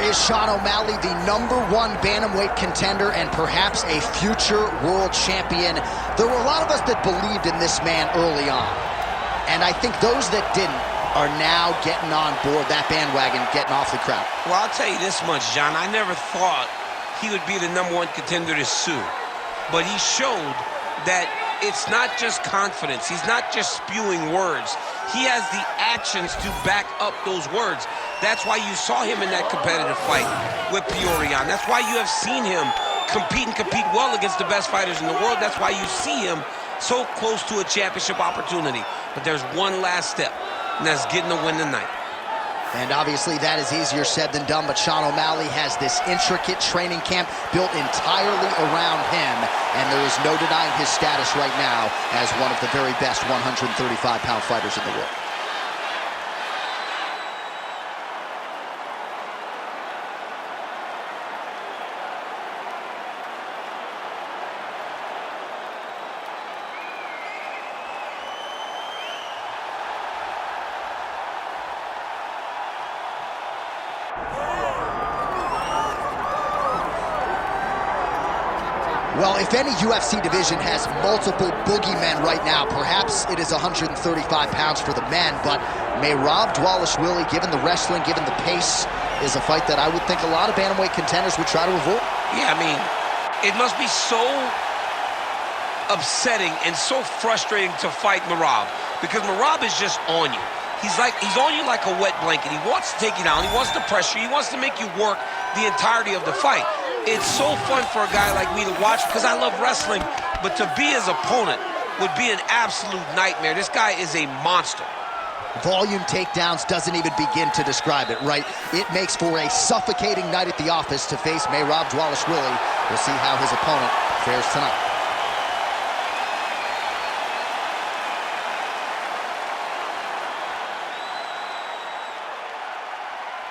Is Sean O'Malley the #1 bantamweight contender and perhaps a future world champion? There were a lot of us that believed in this man early on. And I think those that didn't are now getting on board that bandwagon, getting off the crowd. Well, I'll tell you this much, John. I never thought he would be the #1 contender to sue. But he showed that it's not just confidence. He's not just spewing words. He has the actions to back up those words. That's why you saw him in that competitive fight with Peorion. That's why you have seen him compete well against the best fighters in the world. That's why you see him so close to a championship opportunity. But there's one last step, and that's getting the win tonight. And obviously that is easier said than done, but Sean O'Malley has this intricate training camp built entirely around him, and there is no denying his status right now as one of the very best 135-pound fighters in the world. Well, if any UFC division has multiple boogeymen right now, perhaps it is 135 pounds for the men, but Merab Dvalishvili, given the wrestling, given the pace, is a fight that I would think a lot of bantamweight contenders would try to avoid. Yeah, I mean, it must be so upsetting and so frustrating to fight Merab, because Merab is just on you. He's on you like a wet blanket. He wants to take you down. He wants to pressure you. He wants to make you work the entirety of the fight. It's so fun for a guy like me to watch because I love wrestling, but to be his opponent would be an absolute nightmare. This guy is a monster. Volume takedowns doesn't even begin to describe it, right? It makes for a suffocating night at the office to face Merab Dvalishvili. We'll see how his opponent fares tonight.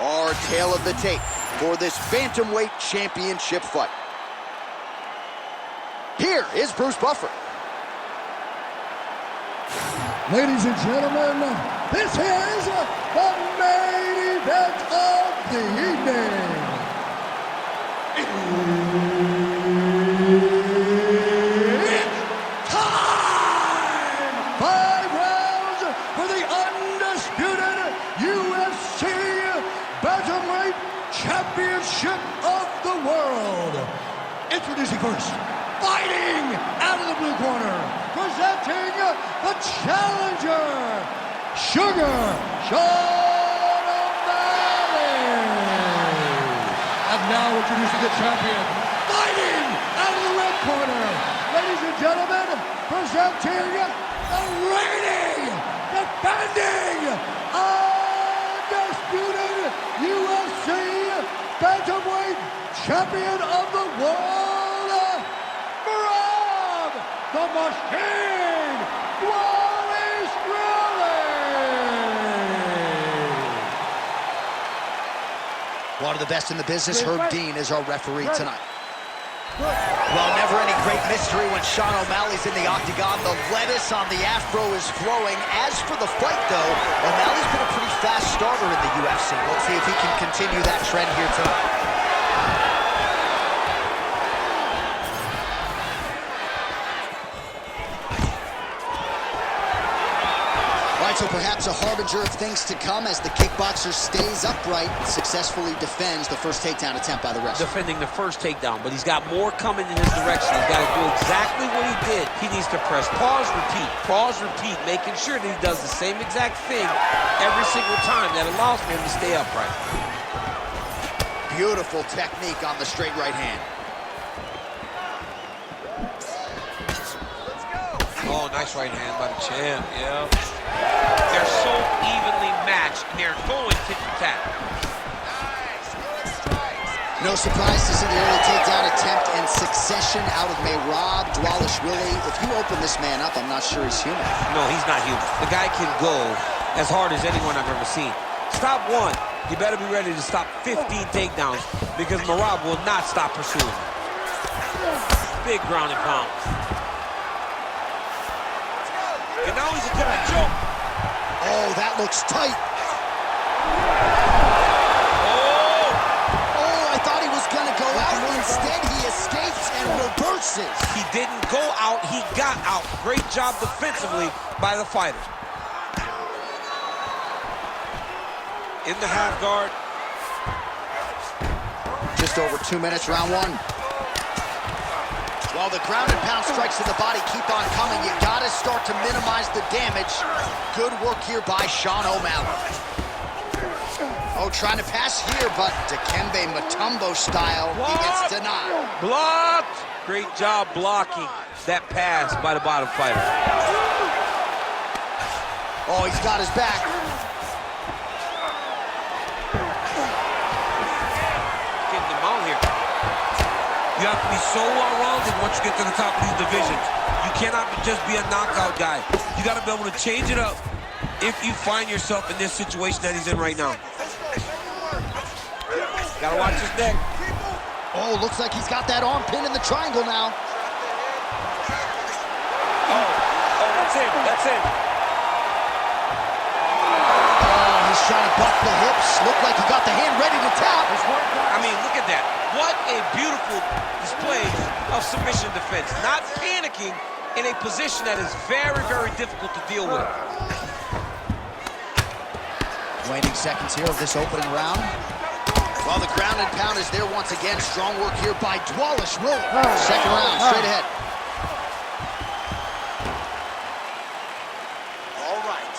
Our tale of the tape for this bantamweight championship fight. Here is Bruce Buffer. Ladies and gentlemen, this is the main event of the evening. It's time! 5 rounds for the undisputed UFC Bantamweight Championship of the world. Introducing first, fighting out of the blue corner, presenting the challenger, Sugar Sean O'Malley. And now introducing the champion, fighting out of the red corner, ladies and gentlemen, presenting the reigning, defending, undisputed UFC Bantamweight Champion of the world, Merab the Machine Dvalishvili. One of the best in the business, Herb Dean, is our referee tonight. Well, never any great mystery when Sean O'Malley's in the octagon. The lettuce on the afro is flowing. As for the fight, though, O'Malley's been a pretty fast starter in the UFC. Let's see if he can continue that trend here tonight. So perhaps a harbinger of things to come as the kickboxer stays upright and successfully defends the first takedown attempt by the wrestler. Defending the first takedown, but he's got more coming in his direction. He's got to do exactly what he did. He needs to press pause, repeat, making sure that he does the same exact thing every single time. That allows for him to stay upright. Beautiful technique on the straight right hand. Oh, nice right hand by the champ, yeah. They're so evenly matched, and they're going tit-for-tat. No surprise to see the early takedown attempt in succession out of Merab Dvalishvili. If you open this man up, I'm not sure he's human. No, he's not human. The guy can go as hard as anyone I've ever seen. Stop one, you better be ready to stop 15 takedowns because Merab will not stop pursuing. Big ground and pound. And now he's attempting to choke. Oh, that looks tight. Oh! misses. He didn't go out, he got out. Great job defensively by the fighter. In the half guard. Just over 2 minutes, round one. While the ground and pound strikes to the body keep on coming, you gotta start to minimize the damage. Good work here by Sean O'Malley. Oh, trying to pass here, but Dikembe Mutombo style, he gets denied. Blocked! Great job blocking that pass by the bottom fighter. Oh, he's got his back. Getting them out here. You have to be so well-rounded once you get to the top of these divisions. You cannot just be a knockout guy. You got to be able to change it up if you find yourself in this situation that he's in right now. Gotta watch his neck. Oh, looks like he's got that arm pinned in the triangle now. Oh, that's it, that's it. Oh, he's trying to buck the hips. Looked like he got the hand ready to tap. I mean, look at that. What a beautiful display of submission defense. Not panicking in a position that is very, very difficult to deal with. Waning seconds here of this opening round. Well, the ground and pound is there once again. Strong work here by Dvalishvili. Second round, straight ahead. All right.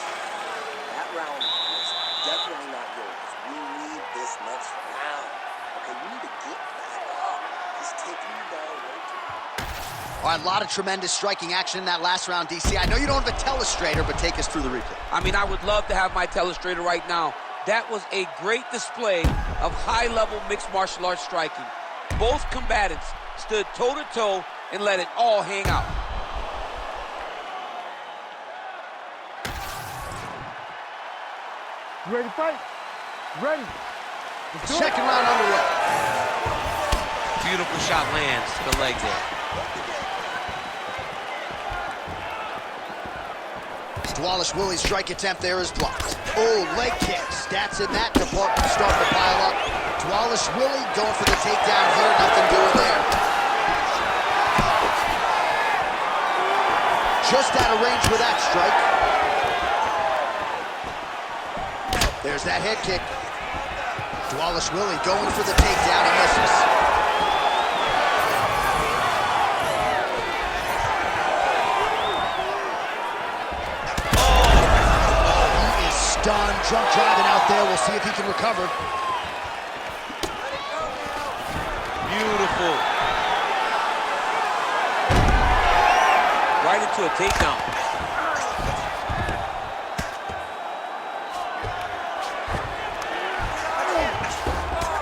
That round was definitely not yours. We need this next round. Okay, you need to get back up. He's taking you down way too much. All right, a lot of tremendous striking action in that last round, DC. I know you don't have a telestrator, but take us through the replay. I mean, I would love to have my telestrator right now. That was a great display of high-level mixed martial arts striking. Both combatants stood toe-to-toe and let it all hang out. You ready to fight? Ready. Second round underway. Beautiful shot lands to the leg there. Dvalishvili's strike attempt there is blocked. Oh, leg kicks. Stats in that department starting to pile up. Dvalishvili going for the takedown here. Nothing doing there. Just out of range with that strike. There's that head kick. Dvalishvili going for the takedown. He misses. Done, drunk driving out there. We'll see if he can recover. Beautiful. Right into a takedown.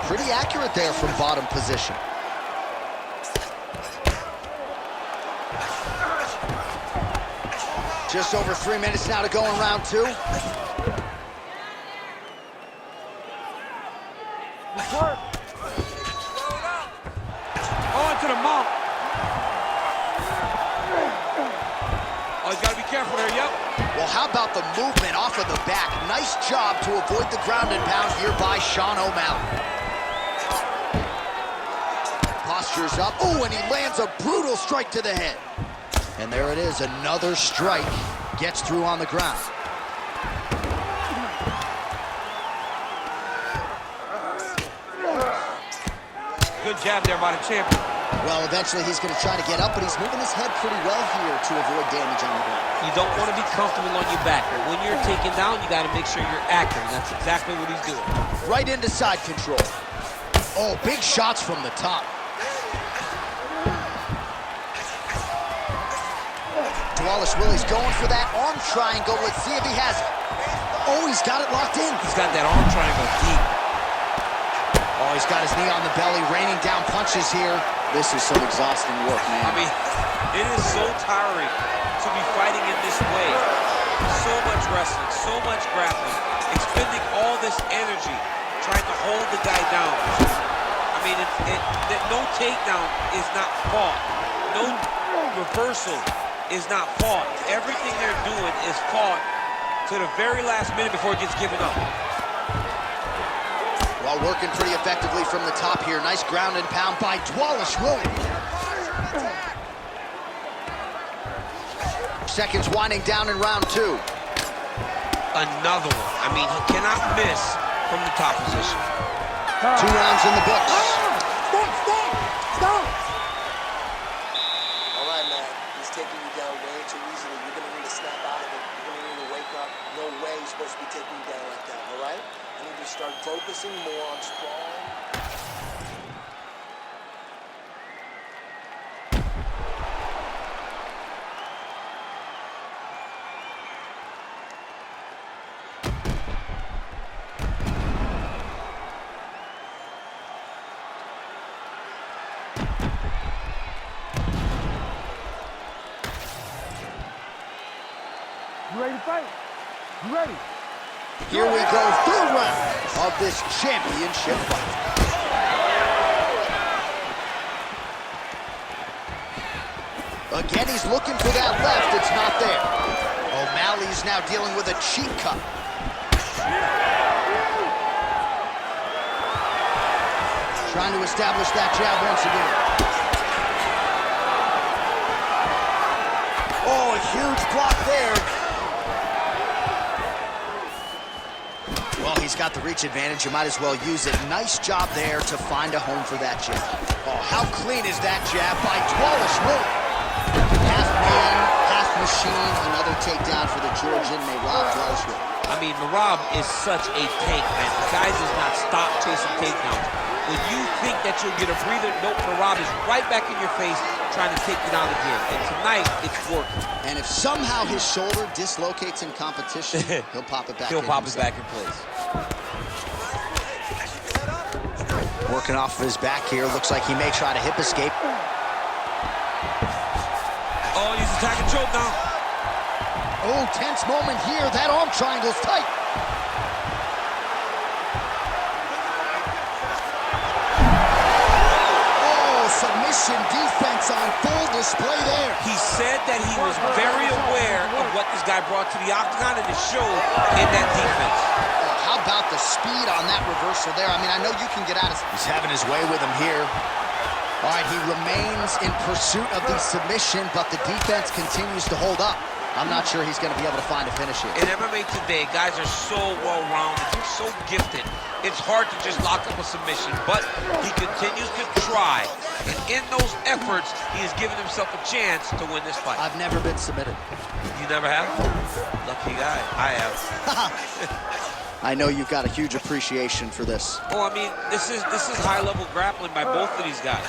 Pretty accurate there from bottom position. Just over 3 minutes now to go in round two. On to the mount. Oh, he's got to be careful there, yep. Well, how about the movement off of the back? Nice job to avoid the ground and pound here by Sean O'Malley. Posture's up. Oh, and he lands a brutal strike to the head. And there it is, another strike. Gets through on the ground. Good jab there by the champion. Well, eventually he's going to try to get up, but he's moving his head pretty well here to avoid damage on the ground. You don't want to be comfortable on your back, but when you're taken down, you got to make sure you're active, and that's exactly what he's doing. Right into side control. Oh, big shots from the top. Dvalishvili's going for that arm triangle. Let's see if he has it. Oh, he's got it locked in. He's got that arm triangle deep. Oh, he's got his knee on the belly, raining down punches here. This is some exhausting work, man. I mean, it is so tiring to be fighting in this way. So much wrestling, so much grappling, expending all this energy trying to hold the guy down. I mean, no takedown is not fought. No reversal is not fought. Everything they're doing is fought to the very last minute before it gets given up. While working pretty effectively from the top here. Nice ground and pound by Dvalishvili. seconds winding down in round 2. Another one. I mean, he cannot miss from the top position. 2 rounds in the books. Stop! All right, man. He's taking you down way too easily. You're going to need to snap out of it. You're going to need to wake up. No way he's supposed to be taking you down like that, all right? I need to start focusing more on sprawling. You ready to fight? You ready? Here we go, 3rd round of this championship fight. Again, he's looking for that left. It's not there. O'Malley's now dealing with a cheek cut. Trying to establish that jab once again. Oh, a huge block there. Well, he's got the reach advantage. You might as well use it. Nice job there to find a home for that jab. Oh, how clean is that jab by Dvalishvili? Half man, half machine. Another takedown for the Georgian, Merab Dvalishvili. I mean, Merab is such a tank, man. The guy does not stop chasing takedowns. When you think that you'll get a breather, nope, Merab is right back in your face trying to take you down again. And tonight, it's working. And if somehow his shoulder dislocates in competition, he'll pop it back in. He'll pop it back in place. Working off of his back here. Looks like he may try to hip escape. Oh, he's attacking choke now. Oh, tense moment here. That arm triangle's tight. Submission defense on full display there. He said that he was very aware of what this guy brought to the octagon, and it showed in that defense. How about the speed on that reversal there? I mean, I know you can get out of... He's having his way with him here. All right, he remains in pursuit of the submission, but the defense continues to hold up. I'm not sure he's going to be able to find a finish here. In MMA today, guys are so well-rounded, they're so gifted. It's hard to just lock up a submission, but he continues to try. And in those efforts, he has given himself a chance to win this fight. I've never been submitted. You never have? Lucky guy. I have. I know you've got a huge appreciation for this. Oh, I mean, this is high-level grappling by both of these guys.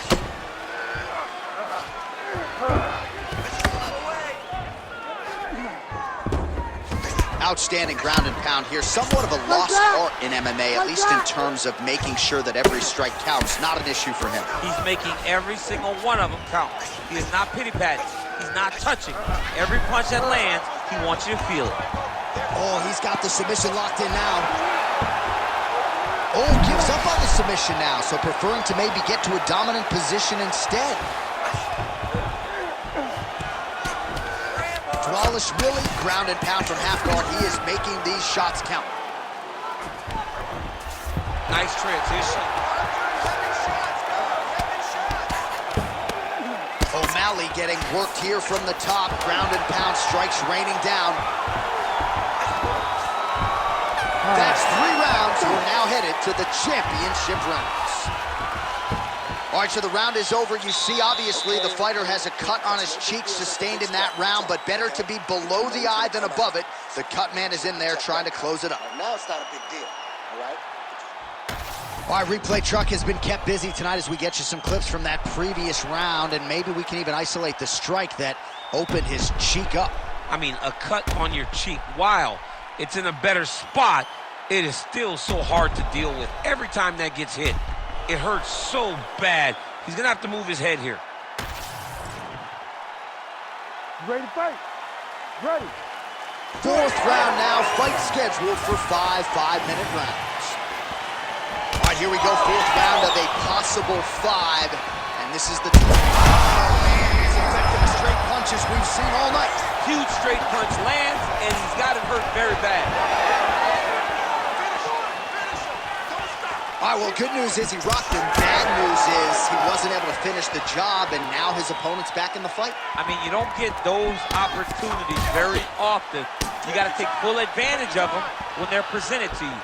Outstanding ground and pound here. Somewhat of a lost art in MMA, at least in terms of making sure that every strike counts. Not an issue for him. He's making every single one of them count. He is not pity-patting. He's not touching. Every punch that lands, he wants you to feel it. Oh, he's got the submission locked in now. Oh, gives up on the submission now, so preferring to maybe get to a dominant position instead. Dvalishvili, ground and pound from half guard. He is making these shots count. Nice transition. O'Malley getting worked here from the top. Ground and pound strikes raining down. That's 3 rounds. We're now headed to the championship rounds. All right, so the round is over. You see, obviously, the fighter has a cut on his cheek sustained in that round, but better to be below the eye than above it. The cut man is in there trying to close it up. Now it's not a big deal, all right? All right, replay truck has been kept busy tonight as we get you some clips from that previous round, and maybe we can even isolate the strike that opened his cheek up. I mean, a cut on your cheek, while it's in a better spot, it is still so hard to deal with. Every time that gets hit, it hurts so bad. He's gonna have to move his head here. You ready to fight? Ready. 4th round now, fight scheduled for 5 5-minute rounds. All right, here we go, 4th round of a possible 5, and this is the... Oh, man, these effective straight punches we've seen all night. Huge straight punch lands, and he's got him hurt very bad. All right, well, good news is he rocked him. Bad news is he wasn't able to finish the job, and now his opponent's back in the fight. I mean, you don't get those opportunities very often. You got to take full advantage of them when they're presented to you.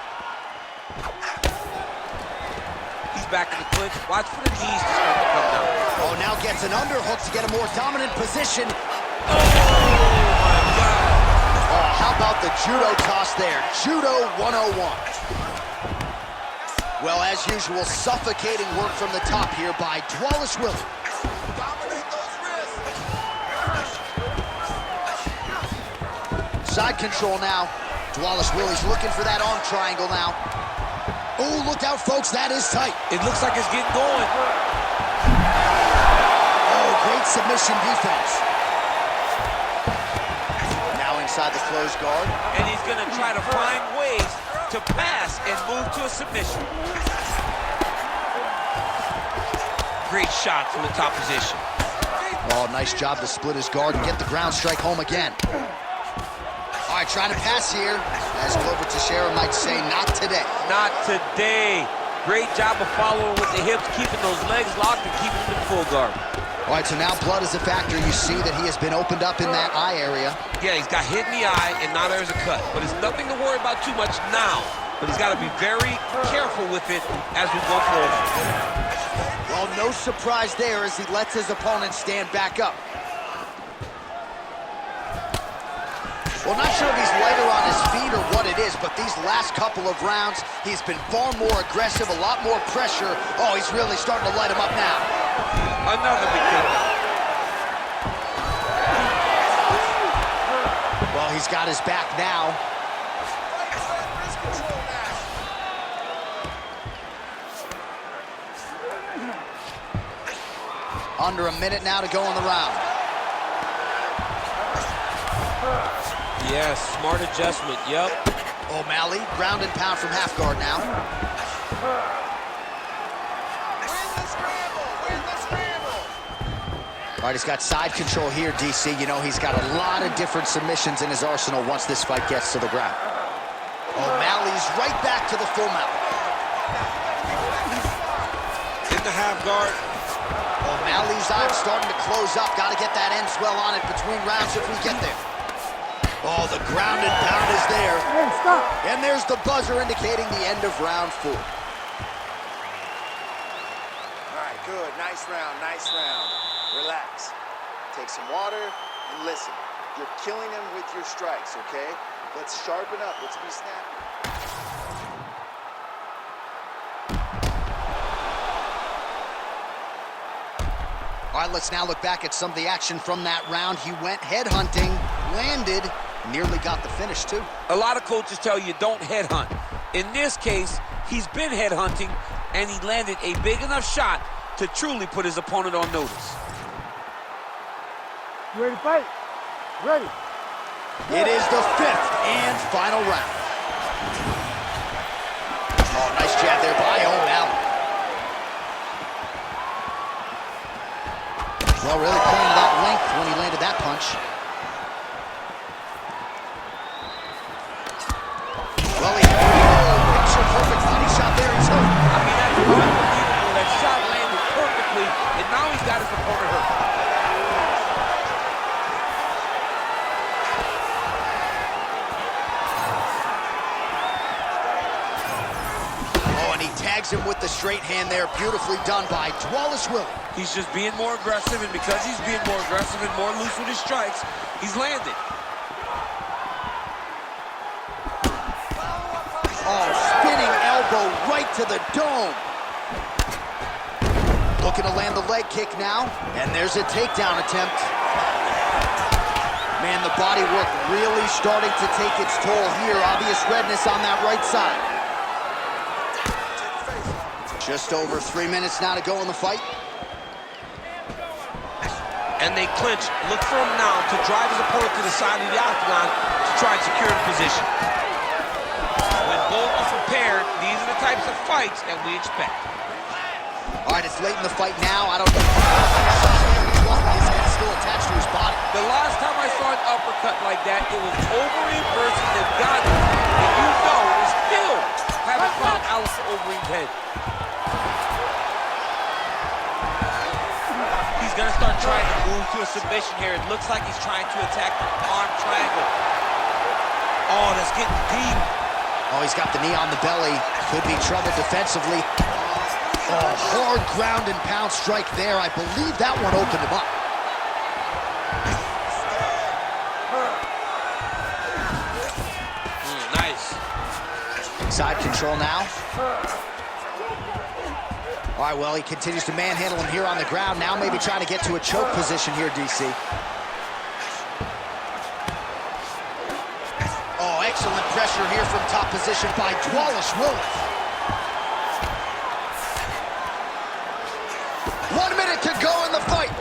He's back in the clinch. Watch for the knees to start to come down. Oh, now gets an underhook to get a more dominant position. Oh, my God. Oh, how about the judo toss there? Judo 101. Well, as usual, suffocating work from the top here by Dvalishvili. Dominate those wrists. Side control now. Dvalishvili's looking for that arm triangle now. Oh, look out, folks. That is tight. It looks like it's getting going. Oh, great submission defense. Now inside the closed guard. And he's going to try to find ways to pass and move to a submission. Great shot from the top position. Oh, nice job to split his guard and get the ground strike home again. All right, trying to pass here. As Glover Teixeira might say, not today. Not today. Great job of following with the hips, keeping those legs locked and keeping them in full guard. All right, so now blood is a factor. You see that he has been opened up in that eye area. Yeah, he's got hit in the eye, and now there's a cut. But it's nothing to worry about too much now. But he's got to be very careful with it as we go forward. Well, no surprise there as he lets his opponent stand back up. Well, not sure if he's lighter on his feet or what it is, but these last couple of rounds, he's been far more aggressive, a lot more pressure. Oh, he's really starting to light him up now. Another big kick. Well, he's got his back now. Under a minute now to go in the round. Yes, smart adjustment, yep. O'Malley, ground and pound from half guard now. All right, he's got side control here, DC. You know, he's got a lot of different submissions in his arsenal once this fight gets to the ground. O'Malley's right back to the full mount. In the half guard. O'Malley's eyes starting to close up. Got to get that end swell on it between rounds if we get there. Oh, the ground and pound is there. Hey, stop. And there's the buzzer indicating the end of round 4. All right, good. Nice round, nice round. Relax. Take some water and listen. You're killing him with your strikes, okay? Let's sharpen up. Let's be snappy. All right, let's now look back at some of the action from that round. He went headhunting, landed, nearly got the finish, too. A lot of coaches tell you don't headhunt. In this case, he's been headhunting, and he landed a big enough shot to truly put his opponent on notice. You ready to fight? Ready. It is the 5th and final round. Oh, nice jab there by O'Malley. Well, really playing that length when he landed that punch. Well, he picture perfect body shot there. He's hurt. I mean, that's unbelievable. That shot landed perfectly, and now he's got his opponent hurt. Oh, and he tags him with the straight hand there. Beautifully done by Dvalishvili. He's just being more aggressive, and because he's being more aggressive and more loose with his strikes, he's landed. Oh, spinning elbow right to the dome. Looking to land the leg kick now, and there's a takedown attempt. Man, the body work really starting to take its toll here. Obvious redness on that right side. Just over 3 minutes now to go in the fight. And they clinch. Look for him now to drive his opponent to the side of the octagon to try and secure the position. When both are prepared, these are the types of fights that we expect. All right, it's late in the fight now. I don't know. His head's still attached to his body. The last time I saw an uppercut like that, it was over versus Nagano. And you know, it's still haven't found Alistair Overeem's head. He's gonna start trying to move to a submission here. It looks like he's trying to attack the arm triangle. Oh, that's getting deep. Oh, he's got the knee on the belly. Could be trouble defensively. Oh, hard ground and pound strike there. I believe that one opened him up. Nice. Side control now. All right, well, he continues to manhandle him here on the ground. Now maybe trying to get to a choke position here, DC. Oh, excellent pressure here from top position by Dvalishvili. 1 minute to go in the fight.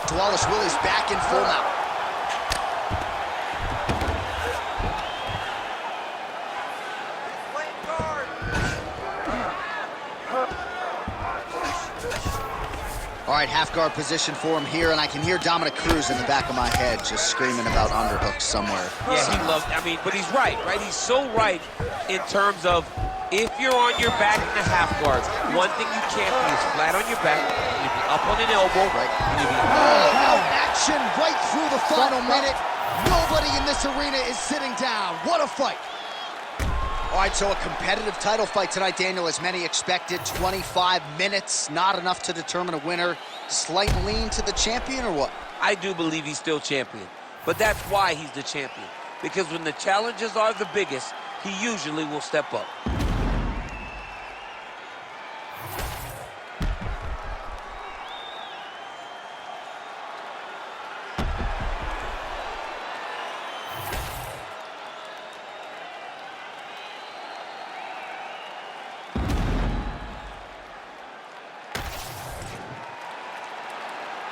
Dvalishvili's back in full mount. All right, half guard position for him here, and I can hear Dominic Cruz in the back of my head just screaming about underhooks somewhere. Yeah, he loves, but he's right? He's so right in terms of if you're on your back in the half guard, one thing you can't be is flat on your back. You need to be up on an elbow. Right. You need to be now action right through the final minute. Nobody in this arena is sitting down. What a fight. All right, so a competitive title fight tonight, Daniel, as many expected. 25 minutes, not enough to determine a winner. Slight lean to the champion, or what? I do believe he's still champion, but that's why he's the champion. Because when the challenges are the biggest, he usually will step up.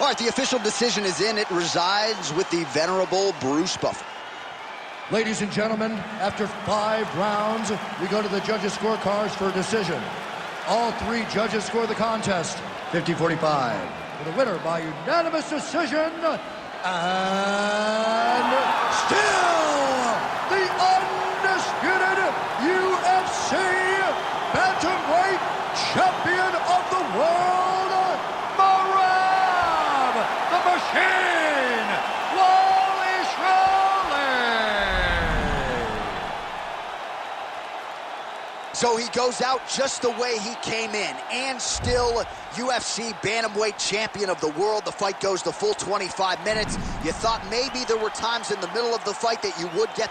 All right, the official decision is in. It resides with the venerable Bruce Buffer. Ladies and gentlemen, after 5 rounds, we go to the judges' scorecards for a decision. All 3 judges score the contest 50-45. For the winner by unanimous decision, and still the undisputed UFC bantamweight champion of the world, Merab the Machine Dvalishvili. So he goes out just the way he came in, and still UFC bantamweight champion of the world. The fight goes the full 25 minutes. You thought maybe there were times in the middle of the fight that you would get